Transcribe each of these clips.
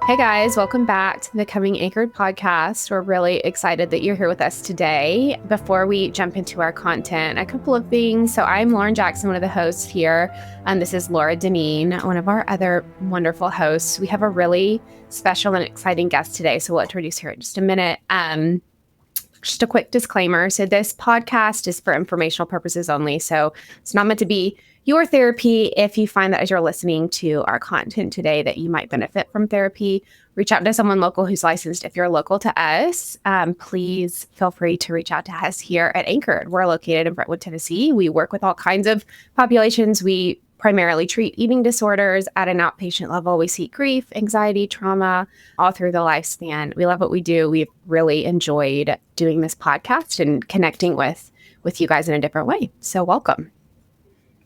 Hey guys, welcome back to the Becoming Anchored podcast. We're really excited that you're here with us today. Before we jump into our content, a couple of things. So I'm Lauren Jackson, one of the hosts here, and this is Laura Deneen, one of our other wonderful hosts. We have a really special and exciting guest today, so we'll introduce her in just a minute. Just a quick disclaimer. So this podcast is for informational purposes only. So it's not meant to be your therapy. If you find that as you're listening to our content today that you might benefit from therapy, reach out to someone local who's licensed. If you're local to us, please feel free to reach out to us here at Anchored. We're located in Brentwood, Tennessee. We work with all kinds of populations. We primarily treat eating disorders at an outpatient level. We see grief, anxiety, trauma all through the lifespan. We love what we do. We've really enjoyed doing this podcast and connecting with you guys in a different way. So welcome.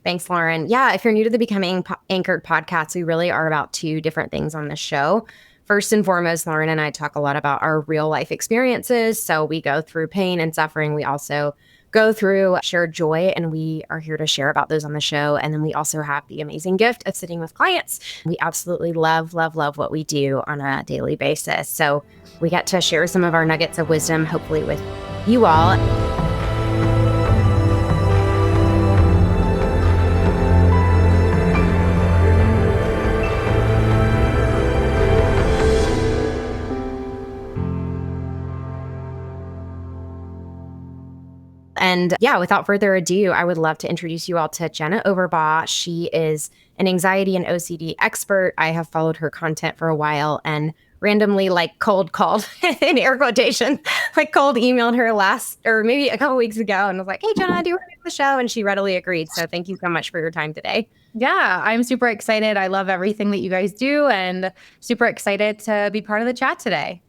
Thanks, Lauren. Yeah, if you're new to the Becoming Anchored podcast, we really are about two different things on the show. First and foremost, Lauren and I talk a lot about our real life experiences. So we go through pain and suffering. We also go through shared joy, and we are here to share about those on the show. And then we also have the amazing gift of sitting with clients. We absolutely love what we do on a daily basis. So we get to share some of our nuggets of wisdom, hopefully with you all. And yeah, without further ado, I would love to introduce you all to Jenna Overbaugh. She is an anxiety and OCD expert. I have followed her content for a while and randomly cold called in air quotation, cold emailed her maybe a couple weeks ago and was like, hey, Jenna, do you want to do the show? And she readily agreed. So thank you so much for your time today. Yeah, I'm super excited. I love everything that you guys do and super excited to be part of the chat today.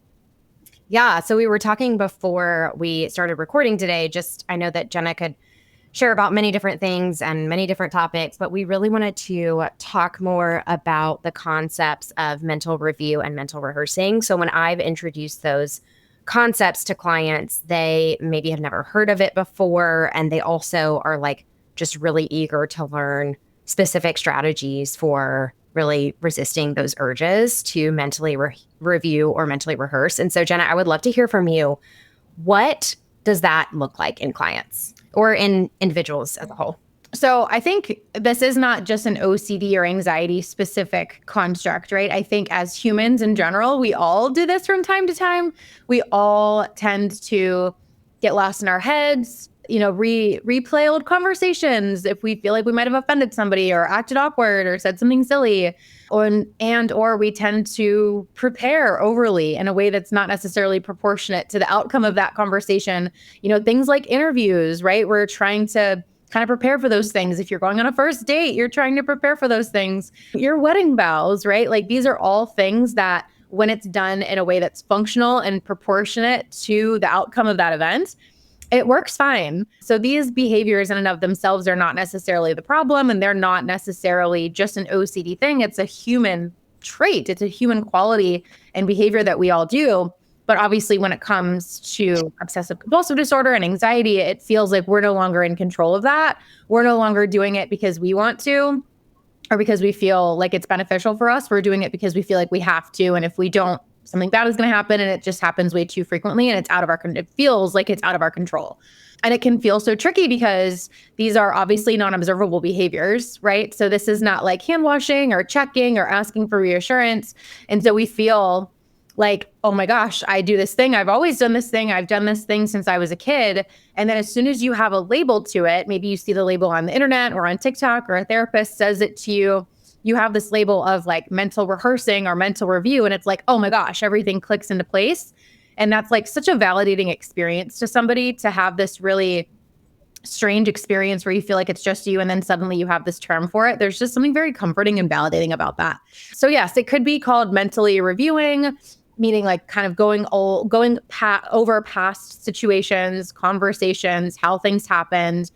Yeah. So we were talking before we started recording today. I know that Jenna could share about many different things and many different topics, but we really wanted to talk more about the concepts of mental review and mental rehearsing. So when I've introduced those concepts to clients, they maybe have never heard of it before. And they also are just really eager to learn specific strategies for really resisting those urges to mentally review or mentally rehearse. And so, Jenna, I would love to hear from you. What does that look like in clients or in individuals as a whole? So I think this is not just an OCD or anxiety specific construct, right? I think as humans in general, we all do this from time to time. We all tend to get lost in our heads, replay old conversations if we feel like we might have offended somebody or acted awkward or said something silly, or we tend to prepare overly in a way that's not necessarily proportionate to the outcome of that conversation. Things like interviews, right? We're trying to kind of prepare for those things. If you're going on a first date, you're trying to prepare for those things. Your wedding vows, right? These are all things that when it's done in a way that's functional and proportionate to the outcome of that event, it works fine. So these behaviors in and of themselves are not necessarily the problem, and they're not necessarily just an OCD thing. It's a human trait. It's a human quality and behavior that we all do. But obviously, when it comes to obsessive compulsive disorder and anxiety, it feels like we're no longer in control of that. We're no longer doing it because we want to or because we feel like it's beneficial for us. We're doing it because we feel like we have to. And if we don't, something bad is going to happen, and it just happens way too frequently, and it feels like it's out of our control. And it can feel so tricky because these are obviously non-observable behaviors, right? So this is not like hand washing or checking or asking for reassurance. And so we feel like, oh my gosh, I do this thing. I've always done this thing. I've done this thing since I was a kid. And then as soon as you have a label to it, maybe you see the label on the internet or on TikTok, or a therapist says it to you, you have this label of mental rehearsing or mental review. And it's like, oh my gosh, everything clicks into place. And that's such a validating experience to somebody to have this really strange experience where you feel like it's just you. And then suddenly you have this term for it. There's just something very comforting and validating about that. So yes, it could be called mentally reviewing, meaning kind of going over past situations, conversations, how things happened,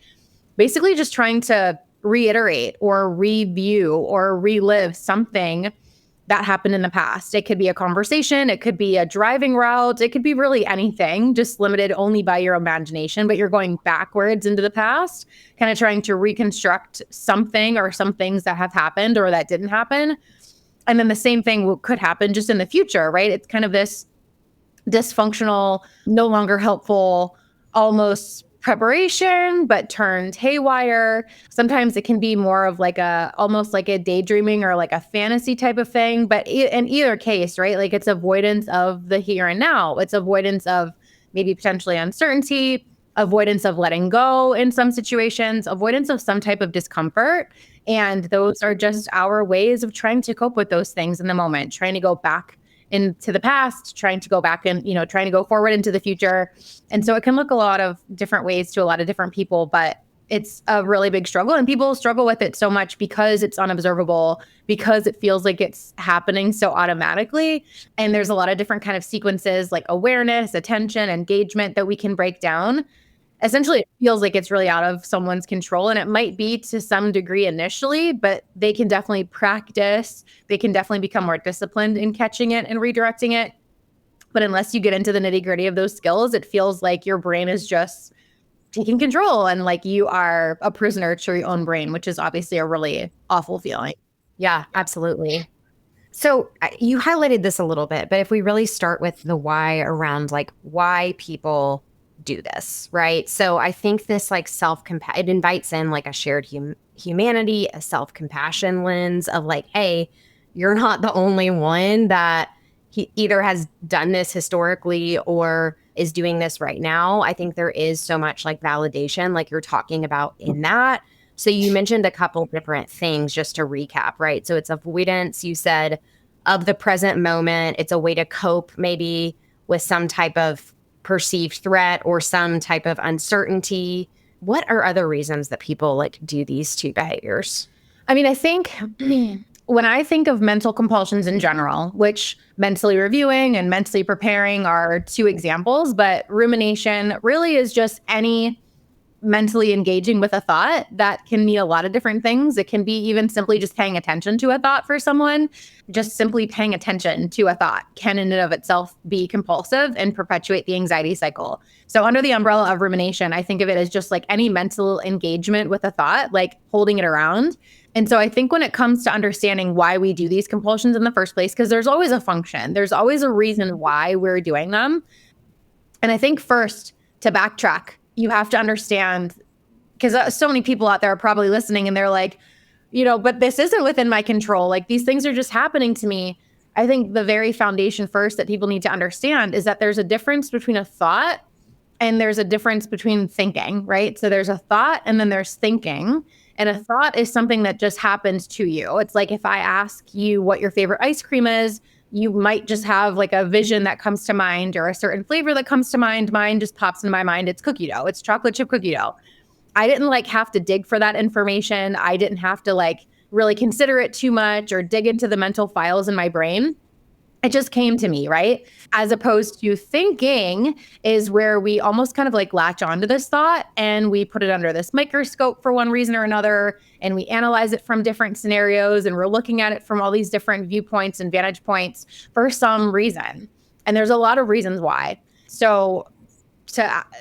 basically just trying to reiterate or review or relive something that happened in the past. It could be a conversation, it could be a driving route, it could be really anything, just limited only by your imagination, but you're going backwards into the past, kind of trying to reconstruct something or some things that have happened or that didn't happen. And then the same thing could happen just in the future, right? It's kind of this dysfunctional, no longer helpful, almost preparation, but turned haywire. Sometimes it can be more of like almost like a daydreaming or like a fantasy type of thing. But in either case, right? Like it's avoidance of the here and now. It's avoidance of maybe potentially uncertainty, avoidance of letting go in some situations, avoidance of some type of discomfort. And those are just our ways of trying to cope with those things in the moment, trying to go back into the past, trying to go back and, trying to go forward into the future. And so it can look a lot of different ways to a lot of different people, but it's a really big struggle, and people struggle with it so much because it's unobservable, because it feels like it's happening so automatically. And there's a lot of different kind of sequences like awareness, attention, engagement that we can break down. Essentially, it feels like it's really out of someone's control, and it might be to some degree initially, but they can definitely practice. They can definitely become more disciplined in catching it and redirecting it. But unless you get into the nitty-gritty of those skills, it feels like your brain is just taking control, and like you are a prisoner to your own brain, which is obviously a really awful feeling. Yeah, absolutely. So you highlighted this a little bit, but if we really start with the why around like why people do this, right? So I think this like it invites in like a shared humanity, a self-compassion lens of like, hey, you're not the only one that he either has done this historically or is doing this right now. I think there is so much like validation, like you're talking about in that. So you mentioned a couple different things just to recap, right? So it's avoidance, you said, of the present moment. It's a way to cope maybe with some type of perceived threat or some type of uncertainty. What are other reasons that people like do these two behaviors? I mean, I think when I think of mental compulsions in general, which mentally reviewing and mentally preparing are two examples, but rumination really is just any mentally engaging with a thought that can mean a lot of different things. It can be even simply just paying attention to a thought for someone. Just simply paying attention to a thought can in and of itself be compulsive and perpetuate the anxiety cycle. So under the umbrella of rumination, I think of it as just like any mental engagement with a thought, like holding it around. And so I think when it comes to understanding why we do these compulsions in the first place, because there's always a function, there's always a reason why we're doing them. And I think first, to backtrack, you have to understand, because so many people out there are probably listening and they're like, but this isn't within my control. Like these things are just happening to me. I think the very foundation first that people need to understand is that there's a difference between a thought and there's a difference between thinking, right? So there's a thought and then there's thinking. And a thought is something that just happens to you. It's like if I ask you what your favorite ice cream is, you might just have like a vision that comes to mind or a certain flavor that comes to mind. Mine just pops into my mind. It's cookie dough. It's chocolate chip cookie dough. I didn't like have to dig for that information. I didn't have to like really consider it too much or dig into the mental files in my brain. It just came to me, right? As opposed to thinking is where we almost kind of like latch onto this thought and we put it under this microscope for one reason or another, and we analyze it from different scenarios, and we're looking at it from all these different viewpoints and vantage points for some reason. And there's a lot of reasons why. So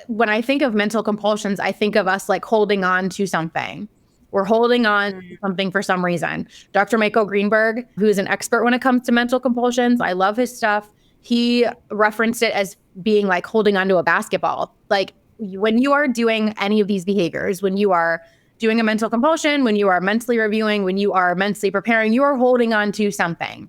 when I think of mental compulsions, I think of us like holding on to something. We're holding on to something for some reason. Dr. Michael Greenberg, who's an expert when it comes to mental compulsions, I love his stuff. He referenced it as being like holding onto a basketball. Like when you are doing any of these behaviors, when you are doing a mental compulsion, when you are mentally reviewing, when you are mentally preparing, you are holding on to something.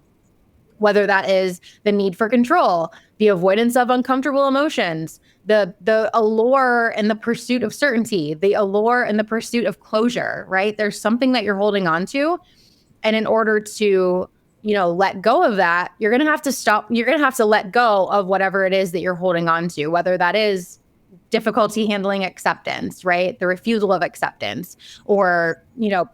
Whether that is the need for control, the avoidance of uncomfortable emotions, the allure and the pursuit of certainty, the allure and the pursuit of closure, right? There's something that you're holding on to. And in order to, let go of that, you're going to have to stop. You're going to have to let go of whatever it is that you're holding on to, whether that is difficulty handling acceptance, right? The refusal of acceptance, or,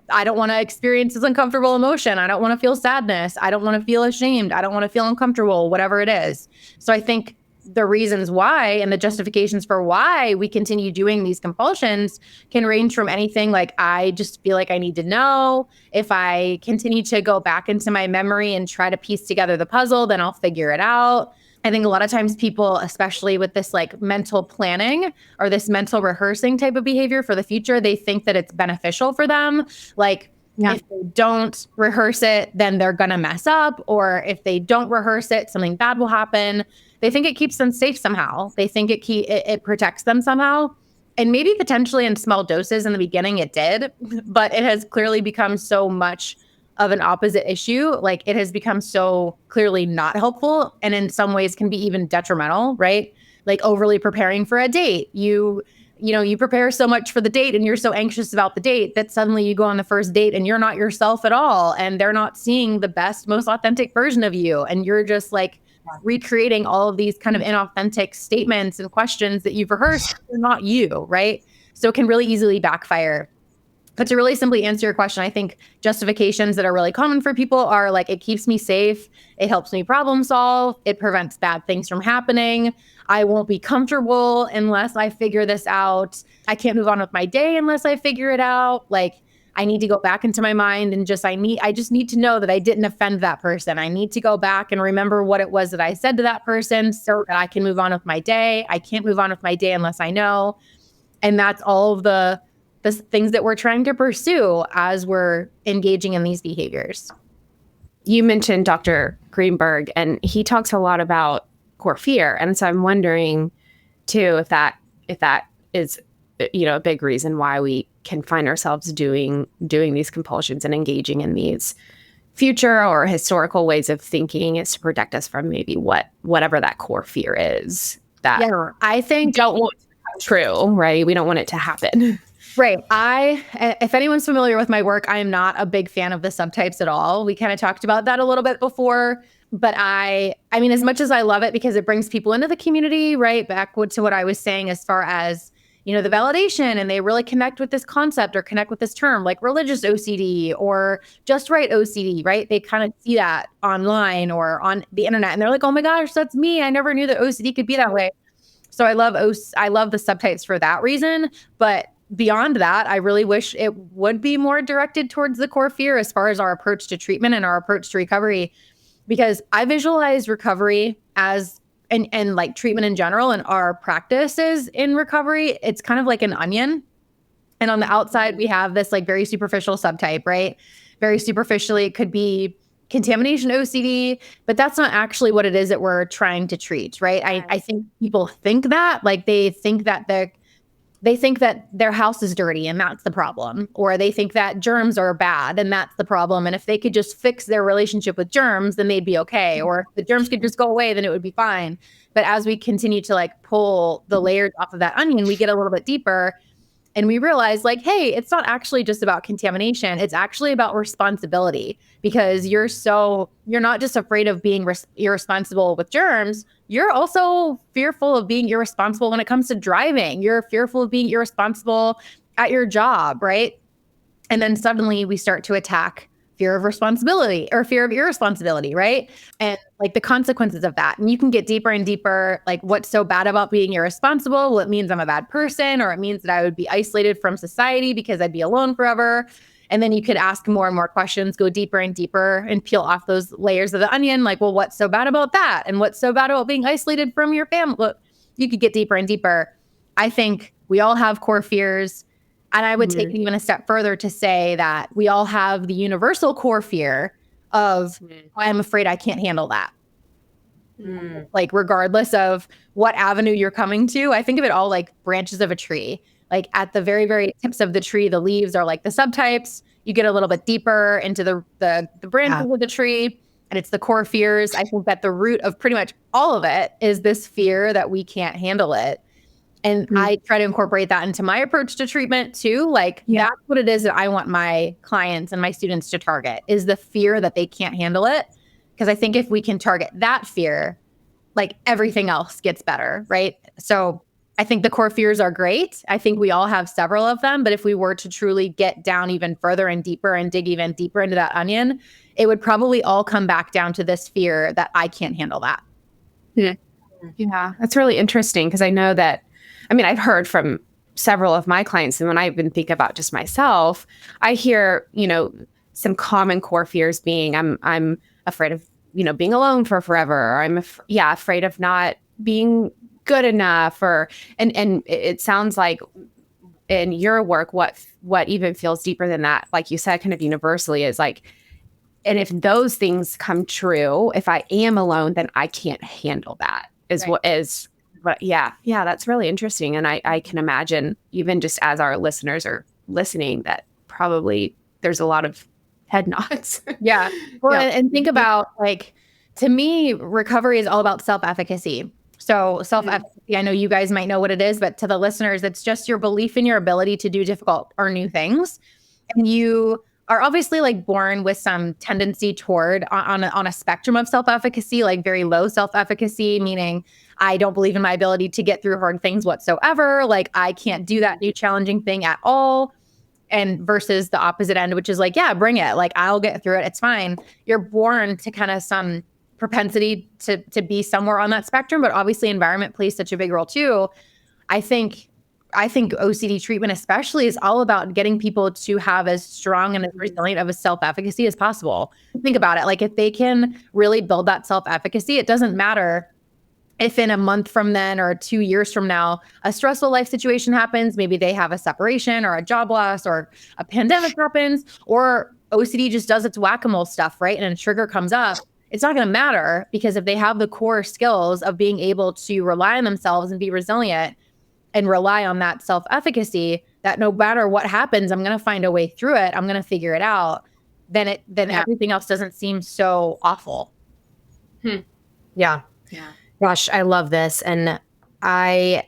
I don't want to experience this uncomfortable emotion. I don't want to feel sadness. I don't want to feel ashamed. I don't want to feel uncomfortable, whatever it is. So I think the reasons why and the justifications for why we continue doing these compulsions can range from anything like, I just feel like I need to know. If I continue to go back into my memory and try to piece together the puzzle, then I'll figure it out. I think a lot of times people, especially with this like mental planning or this mental rehearsing type of behavior for the future, they think that it's beneficial for them. Like Yeah. If they don't rehearse it, then they're going to mess up. Or if they don't rehearse it, something bad will happen. They think it keeps them safe somehow. They think it protects them somehow. And maybe potentially in small doses in the beginning it did, but it has clearly become so much of an opposite issue. Like it has become so clearly not helpful and in some ways can be even detrimental, right? Like overly preparing for a date. You prepare so much for the date and you're so anxious about the date that suddenly you go on the first date and you're not yourself at all. And they're not seeing the best, most authentic version of you. And you're just like recreating all of these kind of inauthentic statements and questions that you've rehearsed. They're not you, right? So it can really easily backfire. But to really simply answer your question, I think justifications that are really common for people are like, it keeps me safe. It helps me problem solve. It prevents bad things from happening. I won't be comfortable unless I figure this out. I can't move on with my day unless I figure it out. Like I need to go back into my mind and I just need to know that I didn't offend that person. I need to go back and remember what it was that I said to that person so that I can move on with my day. I can't move on with my day unless I know. And that's all of the things that we're trying to pursue as we're engaging in these behaviors. You mentioned Dr. Greenberg, and he talks a lot about core fear. And so I'm wondering too, if that is, a big reason why we can find ourselves doing these compulsions and engaging in these future or historical ways of thinking is to protect us from maybe whatever that core fear is that I think don't want to become true, right? We don't want it to happen. Right. If anyone's familiar with my work, I am not a big fan of the subtypes at all. We kind of talked about that a little bit before, but I mean, as much as I love it because it brings people into the community, right? Back to what I was saying as far as, the validation, and they really connect with this concept or connect with this term like religious OCD or just right OCD, right? They kind of see that online or on the internet and they're like, oh my gosh, that's me. I never knew that OCD could be that way. So I love the subtypes for that reason, but beyond that, I really wish it would be more directed towards the core fear as far as our approach to treatment and our approach to recovery, because I visualize recovery as and like treatment in general and our practices in recovery. It's kind of like an onion. And on the outside, we have this like very superficial subtype, right? Very superficially, it could be contamination OCD, but that's not actually what it is that we're trying to treat, right? I think people think that, like they think that their house is dirty and that's the problem, or they think that germs are bad and that's the problem. And if they could just fix their relationship with germs, then they'd be okay. Or if the germs could just go away, then it would be fine. But as we continue to like pull the layers off of that onion, we get a little bit deeper and we realize like, hey, it's not actually just about contamination. It's actually about responsibility, because you're not just afraid of being irresponsible with germs. You're also fearful of being irresponsible when it comes to driving. You're fearful of being irresponsible at your job, right? And then suddenly we start to attack fear of responsibility or fear of irresponsibility, right? And like the consequences of that. And you can get deeper and deeper, like what's so bad about being irresponsible? Well, it means I'm a bad person, or it means that I would be isolated from society because I'd be alone forever. And then you could ask more and more questions, go deeper and deeper and peel off those layers of the onion. Like, well, what's so bad about that? And what's so bad about being isolated from your family? Look, you could get deeper and deeper. I think we all have core fears. And I would take it even a step further to say that we all have the universal core fear of, I'm afraid I can't handle that. Like, regardless of what avenue you're coming to, I think of it all like branches of a tree. Like at the very, very tips of the tree, the leaves are like the subtypes. You get a little bit deeper into the branches of the tree, and it's the core fears. I think that the root of pretty much all of it is this fear that we can't handle it. And I try to incorporate that into my approach to treatment too. Like that's what it is that I want my clients and my students to target, is the fear that they can't handle it. Because I think if we can target that fear, like everything else gets better, right? So I think the core fears are great. I think we all have several of them. But if we were to truly get down even further and deeper and dig even deeper into that onion, it would probably all come back down to this fear that I can't handle that. Yeah, that's really interesting, because I know that, I've heard from several of my clients, and when I even think about just myself, I hear, some common core fears being I'm afraid of, being alone for forever, or I'm afraid of not being good enough, and it sounds like in your work, what even feels deeper than that, like you said, kind of universally, is like, and if those things come true, if I am alone, then I can't handle that. But yeah, that's really interesting. And I can imagine, even just as our listeners are listening, that probably there's a lot of head nods. Yeah. Well, and think about, like, to me, recovery is all about self-efficacy. So self-efficacy, I know you guys might know what it is, but to the listeners, it's just your belief in your ability to do difficult or new things. And you are obviously like born with some tendency toward on a spectrum of self-efficacy, like very low self-efficacy, meaning I don't believe in my ability to get through hard things whatsoever. Like I can't do that new challenging thing at all. And versus the opposite end, which is like, yeah, bring it. Like I'll get through it. It's fine. You're born to kind of some propensity to be somewhere on that spectrum, but obviously environment plays such a big role too. I think OCD treatment especially is all about getting people to have as strong and as resilient of a self-efficacy as possible. Think about it. Like if they can really build that self-efficacy, it doesn't matter if in a month from then or 2 years from now, a stressful life situation happens, maybe they have a separation or a job loss or a pandemic happens, or OCD just does its whack-a-mole stuff, right? And a trigger comes up. It's not going to matter because if they have the core skills of being able to rely on themselves and be resilient and rely on that self-efficacy, that no matter what happens, I'm going to find a way through it. I'm going to figure it out. Then everything else doesn't seem so awful. Yeah. Gosh, I love this. And I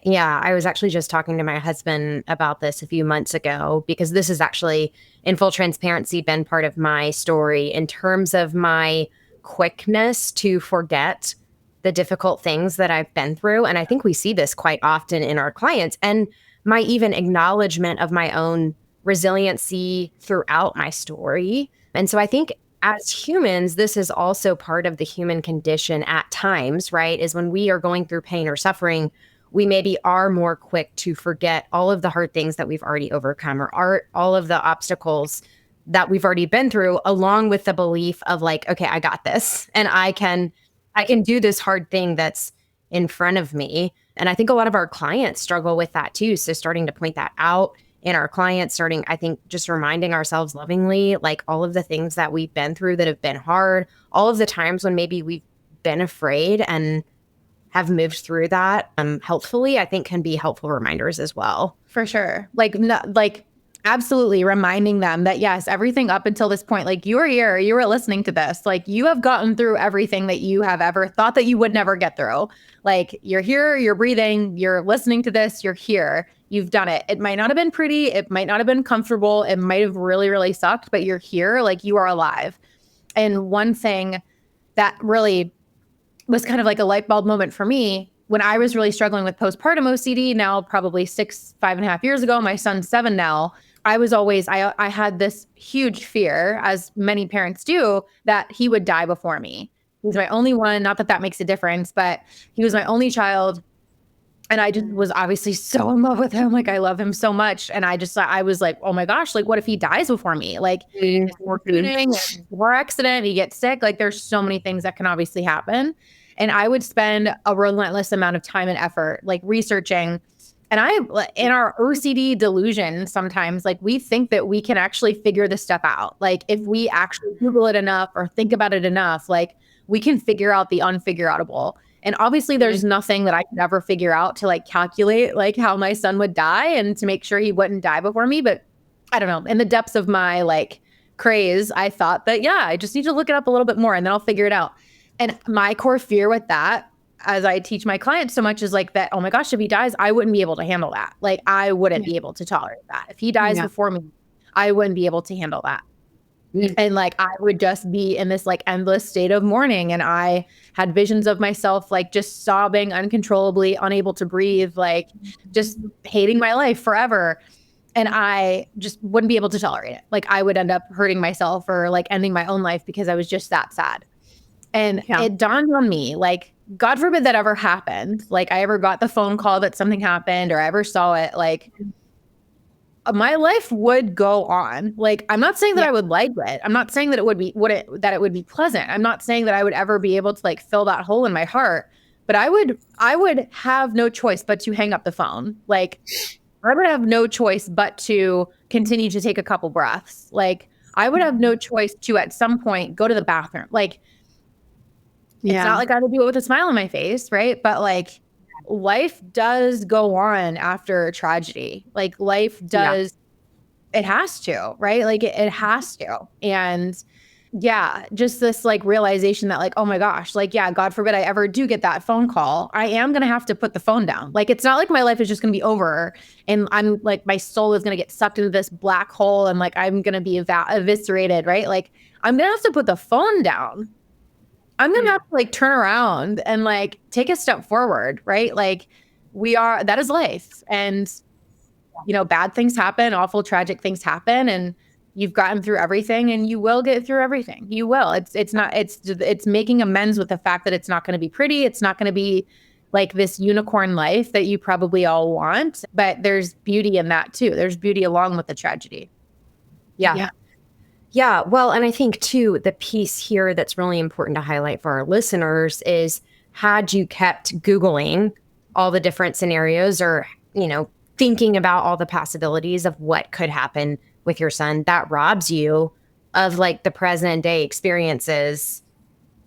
was actually just talking to my husband about this a few months ago, because this has actually, in full transparency, been part of my story in terms of my quickness to forget the difficult things that I've been through. And I think we see this quite often in our clients, and my even acknowledgement of my own resiliency throughout my story. And so I think as humans, this is also part of the human condition at times, right? Is when we are going through pain or suffering, we maybe are more quick to forget all of the hard things that we've already overcome, or all of the obstacles that we've already been through, along with the belief of like, okay, I got this, and I can do this hard thing that's in front of me. And I think a lot of our clients struggle with that too. So starting to point that out in our clients, I think just reminding ourselves lovingly, like all of the things that we've been through that have been hard, all of the times when maybe we've been afraid and have moved through that helpfully, I think can be helpful reminders as well. For sure. Like absolutely reminding them that yes, everything up until this point, like you were here, you were listening to this, like you have gotten through everything that you have ever thought that you would never get through. Like you're here, you're breathing, you're listening to this, you're here, you've done it. It might not have been pretty. It might not have been comfortable. It might have really, really sucked, but you're here, like you are alive. And one thing that really was kind of like a light bulb moment for me when I was really struggling with postpartum OCD, now probably 5.5 years ago, my son's 7 now. I had this huge fear, as many parents do, that he would die before me. He's my only one. Not that that makes a difference, but he was my only child. And I just was obviously so in love with him. Like I love him so much. And I was like, oh my gosh, like what if he dies before me? Like war accident, he gets sick. Like there's so many things that can obviously happen. And I would spend a relentless amount of time and effort, like researching. And in our OCD delusion, sometimes like we think that we can actually figure this stuff out. Like if we actually Google it enough or think about it enough, like we can figure out the unfigureoutable. And obviously there's nothing that I could ever figure out to like calculate like how my son would die and to make sure he wouldn't die before me. But I don't know, in the depths of my like craze, I thought that, yeah, I just need to look it up a little bit more and then I'll figure it out. And my core fear with that, as I teach my clients so much, is like that, oh my gosh, if he dies, I wouldn't be able to handle that. Like I wouldn't be able to tolerate that. If he dies before me, I wouldn't be able to handle that. And like I would just be in this like endless state of mourning. And I had visions of myself like just sobbing uncontrollably, unable to breathe, like just hating my life forever. And I just wouldn't be able to tolerate it. Like I would end up hurting myself or like ending my own life because I was just that sad. And it dawned on me, like, God forbid that ever happened. Like I ever got the phone call that something happened or I ever saw it, like my life would go on. Like, I'm not saying that I would like it. I'm not saying that it would be pleasant. I'm not saying that I would ever be able to like fill that hole in my heart, but I would have no choice but to hang up the phone. Like I would have no choice but to continue to take a couple breaths. Like I would have no choice to at some point go to the bathroom. Like it's not like I have to do it with a smile on my face, right? But like life does go on after tragedy. Like life does, it has to, right? Like it has to. And yeah, just this like realization that like, oh my gosh, like, yeah, God forbid I ever do get that phone call. I am going to have to put the phone down. Like, it's not like my life is just going to be over and I'm like, my soul is going to get sucked into this black hole and like, I'm going to be eviscerated, right? Like, I'm going to have to put the phone down. I'm going to have to like turn around and like take a step forward, right? Like that is life. And, you know, bad things happen, awful, tragic things happen. And you've gotten through everything and you will get through everything. You will. It's making amends with the fact that it's not going to be pretty. It's not going to be like this unicorn life that you probably all want, but there's beauty in that too. There's beauty along with the tragedy. Yeah. Well, and I think too, the piece here that's really important to highlight for our listeners is had you kept Googling all the different scenarios or, you know, thinking about all the possibilities of what could happen with your son, that robs you of like the present day experiences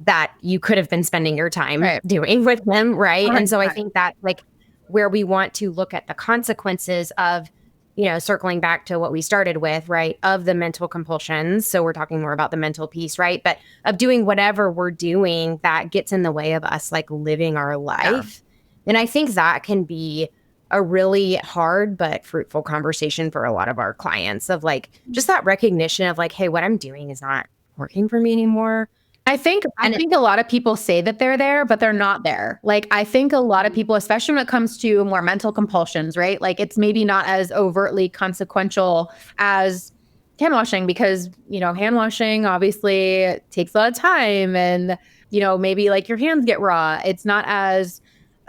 that you could have been spending your time doing with him. Right. 100%. And so I think that like where we want to look at the consequences of, you know, circling back to what we started with, right, of the mental compulsions. So we're talking more about the mental piece, right? But of doing whatever we're doing that gets in the way of us like living our life. And I think that can be a really hard but fruitful conversation for a lot of our clients of like just that recognition of like, hey, what I'm doing is not working for me anymore. I think a lot of people say that they're there, but they're not there. Like, I think a lot of people, especially when it comes to more mental compulsions, right? Like, it's maybe not as overtly consequential as hand washing because, you know, hand washing obviously takes a lot of time and, you know, maybe like your hands get raw. It's not as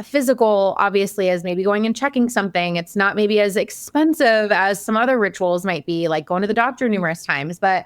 physical, obviously, as maybe going and checking something. It's not maybe as expensive as some other rituals might be, like going to the doctor numerous times, but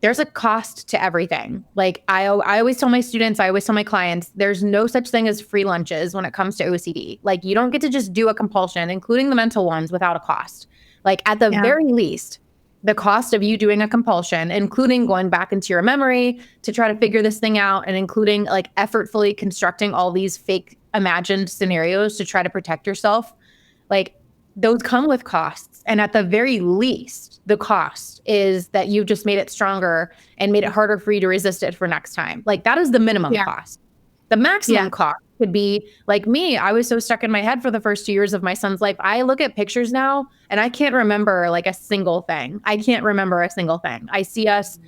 there's a cost to everything. Like I always tell my students, I always tell my clients, there's no such thing as free lunches when it comes to OCD. Like you don't get to just do a compulsion, including the mental ones, without a cost. Like at the very least, the cost of you doing a compulsion, including going back into your memory to try to figure this thing out and including like effortfully constructing all these fake imagined scenarios to try to protect yourself, like those come with costs. And at the very least, the cost is that you just made it stronger and made it harder for you to resist it for next time. Like that is the minimum cost. The maximum cost could be like me. I was so stuck in my head for the first 2 years of my son's life. I look at pictures now and I can't remember like a single thing. I can't remember a single thing. I see us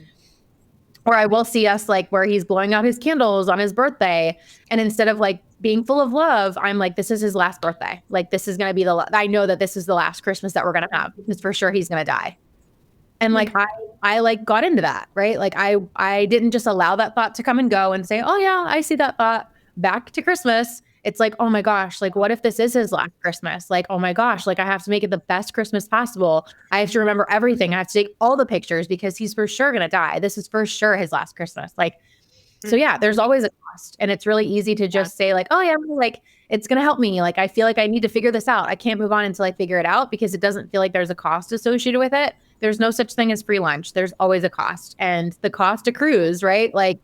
or I will see us like where he's blowing out his candles on his birthday. And instead of like being full of love, I'm like, this is his last birthday. Like, this is going to be I know that this is the last Christmas that we're going to have because for sure he's going to die. And like, I like got into that, right? Like I didn't just allow that thought to come and go and say, oh yeah, I see that thought back to Christmas. It's like, oh my gosh, like what if this is his last Christmas? Like, oh my gosh, like I have to make it the best Christmas possible. I have to remember everything. I have to take all the pictures because he's for sure going to die. This is for sure his last Christmas. Like, so yeah, there's always a cost. And it's really easy to just say like, oh yeah, like it's going to help me. Like, I feel like I need to figure this out. I can't move on until I figure it out because it doesn't feel like there's a cost associated with it. There's no such thing as free lunch. There's always a cost and the cost accrues, right? Like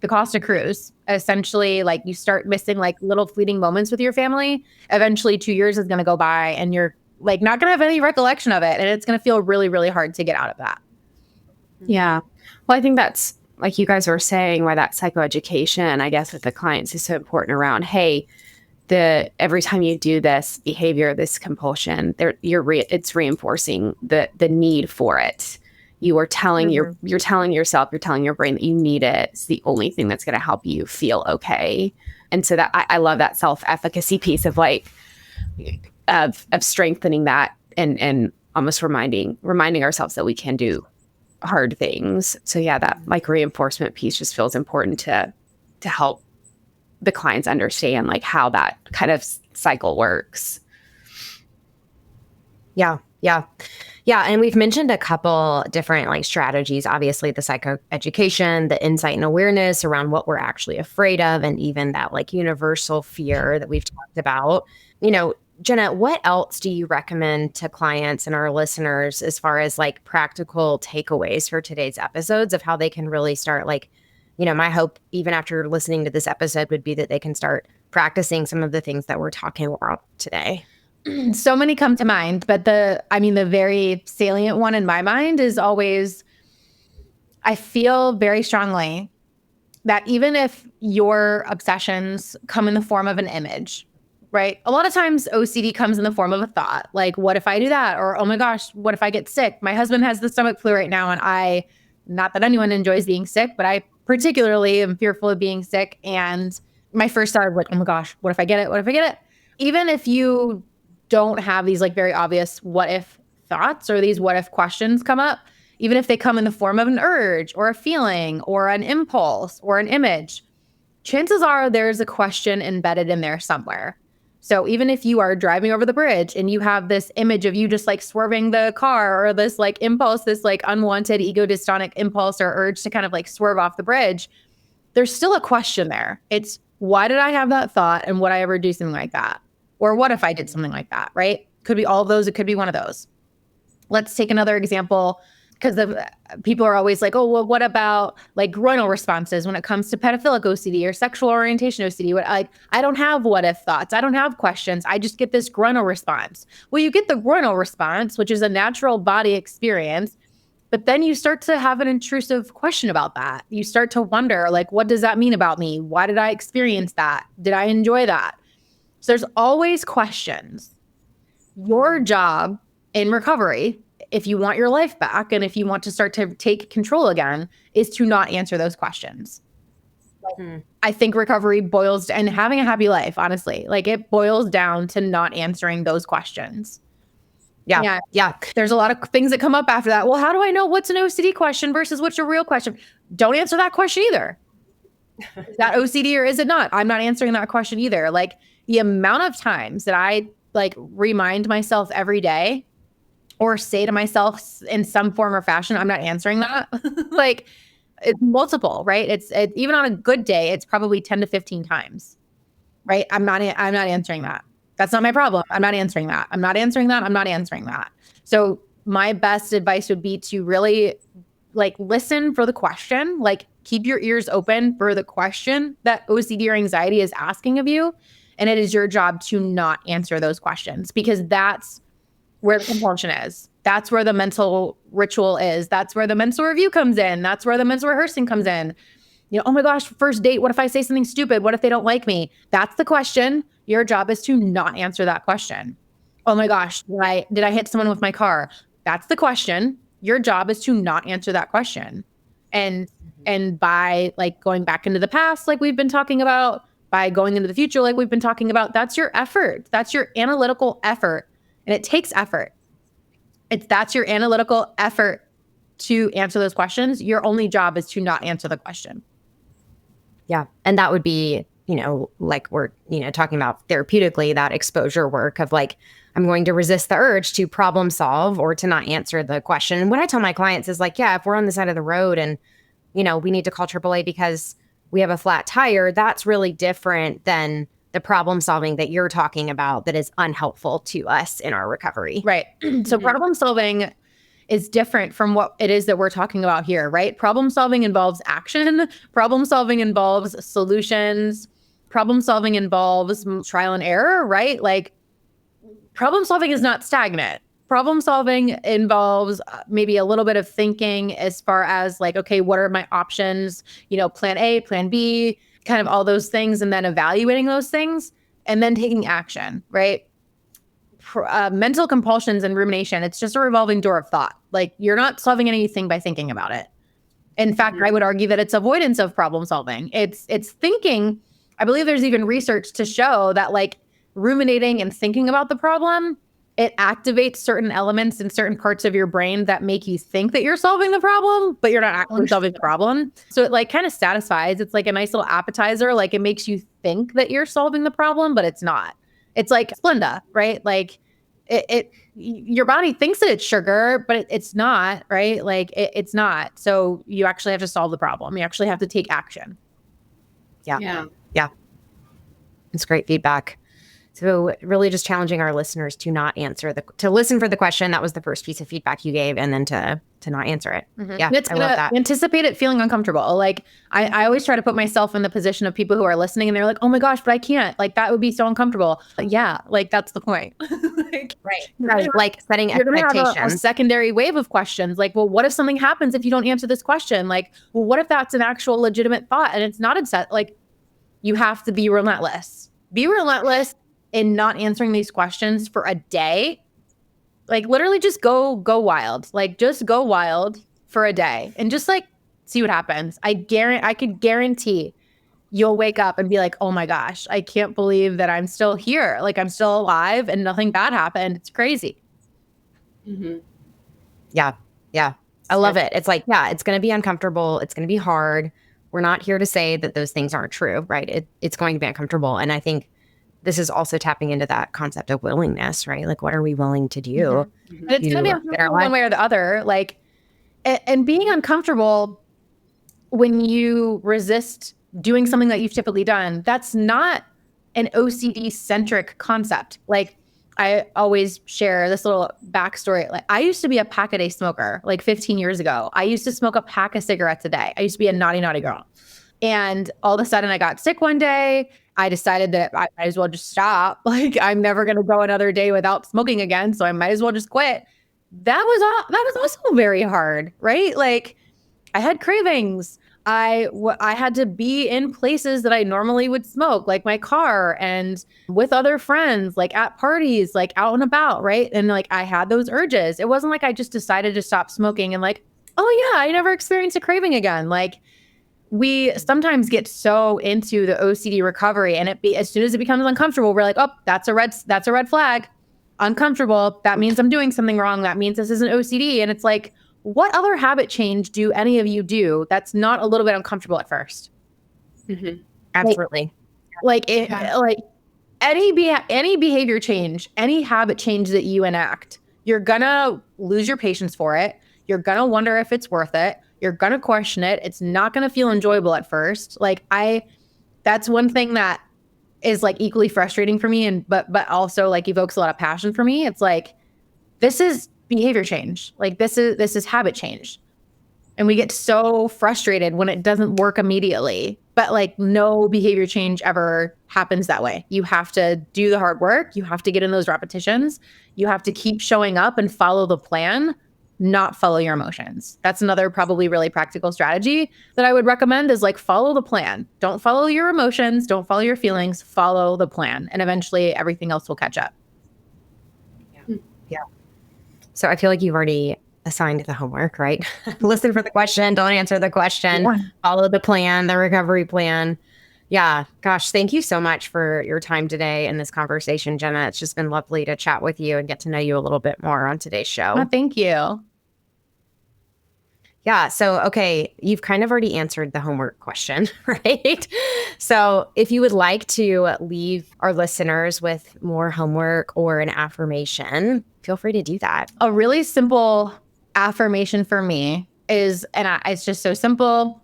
the cost accrues. Essentially, like you start missing like little fleeting moments with your family. Eventually 2 years is going to go by and you're like not going to have any recollection of it. And it's going to feel really, really hard to get out of that. Yeah. Well, I think that's like you guys were saying, why that psychoeducation, I guess, with the clients is so important around, hey, every time you do this behavior, this compulsion, it's reinforcing the need for it. You are telling you're telling yourself, you're telling your brain that you need it. It's the only thing that's going to help you feel okay. And so that I love that self-efficacy piece of like of strengthening that and almost reminding ourselves that we can do hard things. So yeah, that like reinforcement piece just feels important to help the clients understand like how that kind of cycle works. Yeah. And we've mentioned a couple different like strategies, obviously the psychoeducation, the insight and awareness around what we're actually afraid of, and even that like universal fear that we've talked about. You know, Jenna, what else do you recommend to clients and our listeners as far as like practical takeaways for today's episodes of how they can really start like, my hope even after listening to this episode would be that they can start practicing some of the things that we're talking about today? So many come to mind, but the very salient one in my mind is always, I feel very strongly that even if your obsessions come in the form of an image, right? A lot of times OCD comes in the form of a thought, like, what if I do that? Or, oh my gosh, what if I get sick? My husband has the stomach flu right now, and not that anyone enjoys being sick, but I particularly am fearful of being sick. And my first thought was, oh my gosh, what if I get it? What if I get it? Even if you don't have these like very obvious what if thoughts or these what if questions come up, even if they come in the form of an urge or a feeling or an impulse or an image, chances are there's a question embedded in there somewhere. So even if you are driving over the bridge and you have this image of you just like swerving the car or this like impulse, this like unwanted ego dystonic impulse or urge to kind of like swerve off the bridge, there's still a question there. It's, why did I have that thought and would I ever do something like that? Or what if I did something like that, right? Could be all of those. It could be one of those. Let's take another example, because people are always like, oh, well, what about like groinal responses when it comes to pedophilic OCD or sexual orientation OCD? I don't have what if thoughts. I don't have questions. I just get this groinal response. Well, you get the groinal response, which is a natural body experience, but then you start to have an intrusive question about that. You start to wonder, like, what does that mean about me? Why did I experience that? Did I enjoy that? So there's always questions. Your job in recovery, if you want your life back and if you want to start to take control again, is to not answer those questions. I think recovery boils and having a happy life, honestly, like it boils down to not answering those questions. Yeah. There's a lot of things that come up after that. Well, how do I know what's an OCD question versus what's a real question? Don't answer that question either. Is that OCD or is it not? I'm not answering that question either. Like the amount of times that I like remind myself every day or say to myself in some form or fashion, I'm not answering that. Like it's multiple, right? It's even on a good day, it's probably 10 to 15 times, right? I'm not answering that. That's not my problem. I'm not answering that. I'm not answering that. I'm not answering that. So my best advice would be to really like listen for the question, like keep your ears open for the question that OCD or anxiety is asking of you. And it is your job to not answer those questions, because that's where the compulsion is. That's where the mental ritual is. That's where the mental review comes in. That's where the mental rehearsing comes in. Oh my gosh, first date, what if I say something stupid? What if they don't like me? That's the question. Your job is to not answer that question. Oh my gosh, did I hit someone with my car? That's the question. Your job is to not answer that question. And by like going back into the past, like we've been talking about, by going into the future, like we've been talking about, that's your effort. That's your analytical effort. And it takes effort. That's your analytical effort to answer those questions. Your only job is to not answer the question. Yeah. And that would be, like we're, talking about therapeutically, that exposure work of like, I'm going to resist the urge to problem solve or to not answer the question. And what I tell my clients is like, yeah, if we're on the side of the road and, we need to call AAA because we have a flat tire, that's really different than the problem solving that you're talking about that is unhelpful to us in our recovery. Right. So problem solving is different from what it is that we're talking about here, right? Problem solving involves action. Problem solving involves solutions. Problem solving involves trial and error, right? Like problem solving is not stagnant. Problem solving involves maybe a little bit of thinking as far as like, okay, what are my options? Plan A, plan B, kind of all those things, and then evaluating those things and then taking action, right? Mental compulsions and rumination, it's just a revolving door of thought. Like you're not solving anything by thinking about it. In fact, I would argue that it's avoidance of problem solving. It's thinking. I believe there's even research to show that like ruminating and thinking about the problem, it activates certain elements in certain parts of your brain that make you think that you're solving the problem, but you're not actually solving the problem. So it like kind of satisfies. It's like a nice little appetizer. Like it makes you think that you're solving the problem, but it's not. It's like Splenda, right? Like your body thinks that it's sugar, but it's not, right? Like it's not. So you actually have to solve the problem. You actually have to take action. Yeah. It's great feedback. So really just challenging our listeners to not answer to listen for the question. That was the first piece of feedback you gave, and then to not answer it. Yeah, It's I love that. Anticipate it feeling uncomfortable. Like I always try to put myself in the position of people who are listening and they're like, oh my gosh, but I can't. Like that would be so uncomfortable. Yeah, like that's the point. Right. Like setting You're going to have a expectations. secondary wave of questions. Like, well, what if something happens if you don't answer this question? Like, well, what if that's an actual legitimate thought and it's not like you have to be relentless. Be relentless in not answering these questions for a day. Like literally just go wild. Like just go wild for a day and just like see what happens. I could guarantee you'll wake up and be like, oh my gosh, I can't believe that I'm still here. Like I'm still alive and nothing bad happened. It's crazy. Yeah. I love it. It's like, yeah, it's going to be uncomfortable. It's going to be hard. We're not here to say that those things aren't true, right? It's going to be uncomfortable. And I think this is also tapping into that concept of willingness, right? Like, what are we willing to do? And it's going to be uncomfortable one way or the other. Like, and being uncomfortable when you resist doing something that you've typically done, that's not an OCD centric concept. Like I always share this little backstory. Like I used to be a pack a day smoker like 15 years ago. I used to smoke a pack of cigarettes a day. I used to be a naughty girl. And all of a sudden I got sick one day. I decided that I might as well just stop. Like I'm never going to go another day without smoking again. So I might as well just quit. That was also very hard, right? Like I had cravings. I had to be in places that I normally would smoke, like my car and with other friends, like at parties, like out and about, right? And like I had those urges. It wasn't like I just decided to stop smoking and like, oh yeah, I never experienced a craving again. Like we sometimes get so into the OCD recovery and as soon as it becomes uncomfortable, we're like, oh, that's a red flag. Uncomfortable. That means I'm doing something wrong. That means this isn't OCD. And it's like, what other habit change do any of you do that's not a little bit uncomfortable at first? Absolutely. Like any behavior change, any habit change that you enact, you're gonna lose your patience for it. You're gonna wonder if it's worth it. You're gonna question it. It's not gonna feel enjoyable at first. Like that's one thing that is like equally frustrating for me, but also like evokes a lot of passion for me. It's like this is behavior change. Like this is habit change. And we get so frustrated when it doesn't work immediately. But like no behavior change ever happens that way. You have to do the hard work. You have to get in those repetitions. You have to keep showing up and follow the plan, not follow your emotions. That's another probably really practical strategy that I would recommend is like follow the plan. Don't follow your emotions. Don't follow your feelings. Follow the plan. And eventually everything else will catch up. Yeah. So I feel like you've already assigned the homework, right? Listen for the question. Don't answer the question. Yeah. Follow the plan, the recovery plan. Yeah. Gosh, thank you so much for your time today in this conversation, Jenna. It's just been lovely to chat with you and get to know you a little bit more on today's show. Oh, thank you. Yeah. So, okay, you've kind of already answered the homework question, right? So if you would like to leave our listeners with more homework or an affirmation, feel free to do that. A really simple affirmation for me is, it's just so simple,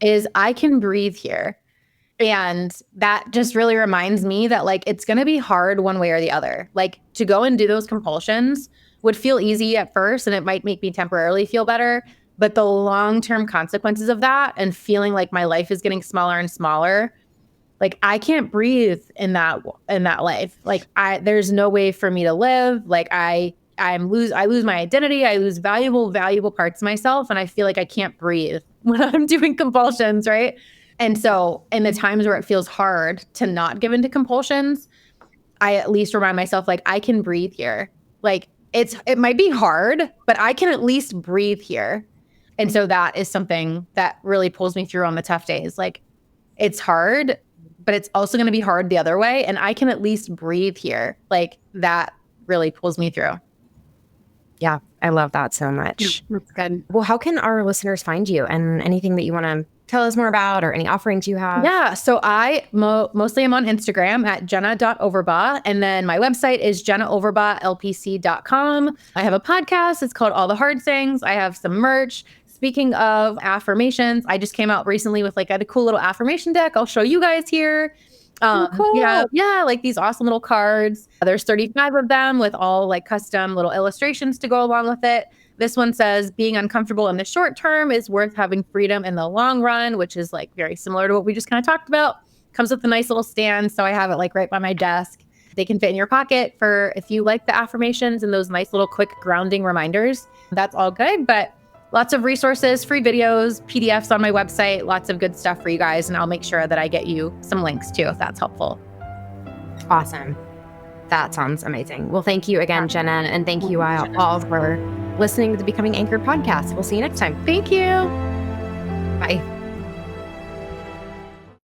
is I can breathe here. And that just really reminds me that like, it's going to be hard one way or the other. Like to go and do those compulsions would feel easy at first and it might make me temporarily feel better. But the long-term consequences of that and feeling like my life is getting smaller and smaller, like I can't breathe in that life. Like there's no way for me to live. Like I lose my identity. I lose valuable parts of myself. And I feel like I can't breathe when I'm doing compulsions, right? And so in the times where it feels hard to not give into compulsions, I at least remind myself, like, I can breathe here. Like it might be hard, but I can at least breathe here. And so that is something that really pulls me through on the tough days. Like it's hard, but it's also going to be hard the other way. And I can at least breathe here. Like that really pulls me through. Yeah, I love that so much. That's good. Well, how can our listeners find you and anything that you want to tell us more about or any offerings you have? Yeah, so I mostly am on Instagram at jenna.overbaugh. And then my website is jennauoverbaughLPC.com. I have a podcast. It's called All the Hard Things. I have some merch. Speaking of affirmations, I just came out recently with like a cool little affirmation deck. I'll show you guys here. cool. We have, like these awesome little cards. There's 35 of them with all like custom little illustrations to go along with it. This one says being uncomfortable in the short term is worth having freedom in the long run, which is like very similar to what we just kind of talked about. Comes with a nice little stand. So I have it like right by my desk. They can fit in your pocket for if you like the affirmations and those nice little quick grounding reminders. That's all good. But lots of resources, free videos, PDFs on my website, lots of good stuff for you guys. And I'll make sure that I get you some links too, if that's helpful. Awesome. That sounds amazing. Well, thank you again, Jenna. And thank you all for listening to the Becoming Anchored podcast. We'll see you next time. Thank you. Bye.